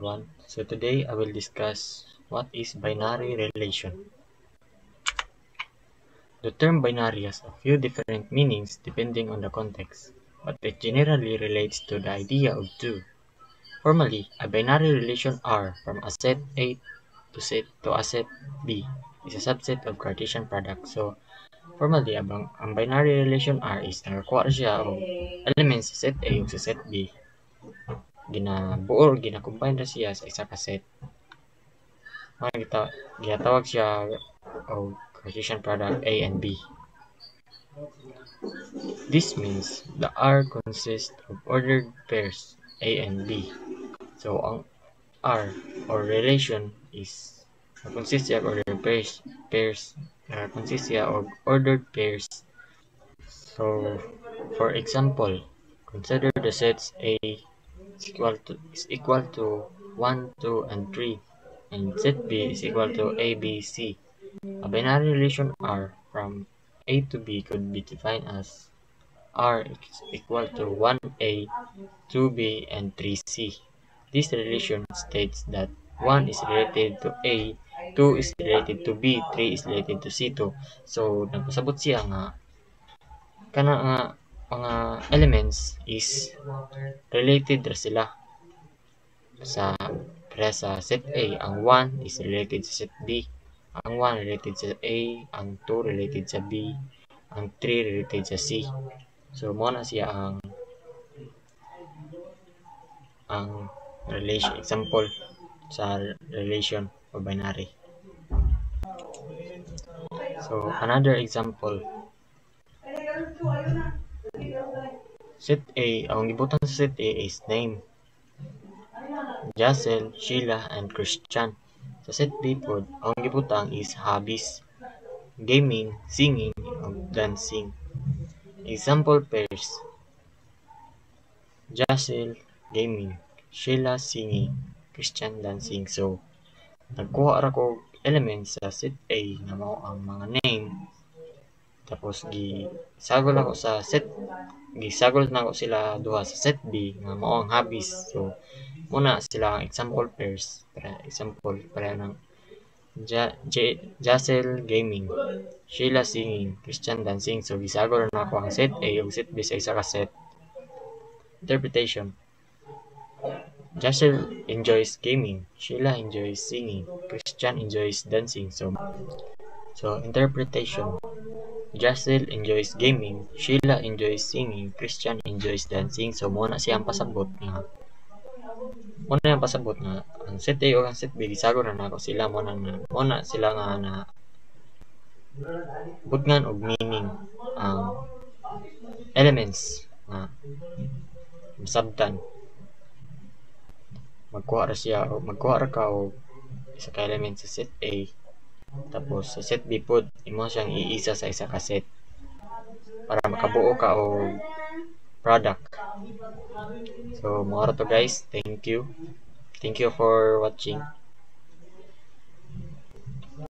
everyone. So today I will discuss what is binary relation. The term binary has a few different meanings depending on the context, but it generally relates to the idea of two. Formally, a binary relation R from a set A to a set B is a subset of Cartesian product. So formally, ang binary relation R is nagakuha siya og elements sa set A ug sa set B. Ginabuo or gina-combine ra siya sa isa ka set. Ginatawag siya og Cartesian product A and B. This means the R consists of ordered pairs A and B. So ang R or relation is consists of ordered pairs. So for example, consider the sets A is equal to 1, 2, and 3, and set B is equal to A, B, C. A binary relation R from A to B could be defined as R is equal to 1A, 2B, and 3C. This relation states that 1 is related to A, 2 is related to B, 3 is related to C2. So nagpasabot siya nga kana nga mga elements is related ra sila sa set A. Ang 1 is related sa set B, ang 1 related sa A, ang 2 related sa B, ang 3 related sa C. So mo na siya ang relation example sa relation o binary. So another example, set A, ang gibutan sa set A is name, Jassel, Sheila, and Christian. Sa set B pod, ang gibutang is hobbies, gaming, singing, and dancing. Example pairs: Jassel, gaming; Sheila, singing; Christian, dancing. So nagkuha ra ko elements sa set A nga mao ang mga name, tapos gisagol na ko sila duha sa set B nga mao ang hobbies. So muna sila ang example pairs. Para ng Jassel gaming, Sheila singing, Christian dancing. So gisagol na ako ang set A ug set B sa isa ka set. Interpretation: Jassel enjoys gaming, Sheila enjoys singing, Christian enjoys dancing. So interpretation: Jassel enjoys gaming, Sheila enjoys singing, Christian enjoys dancing. So muna siyang pasabot nga ang set A o ang set B gisagol na nako sila muna sila nga na butngan og meaning ang elements nga masabtan. Magkuha ra ka og isa ka element sa set A, tapos sa set B pod imo siyang iisa sa isa ka set para makabuo ka og product. So mga to guys, thank you for watching.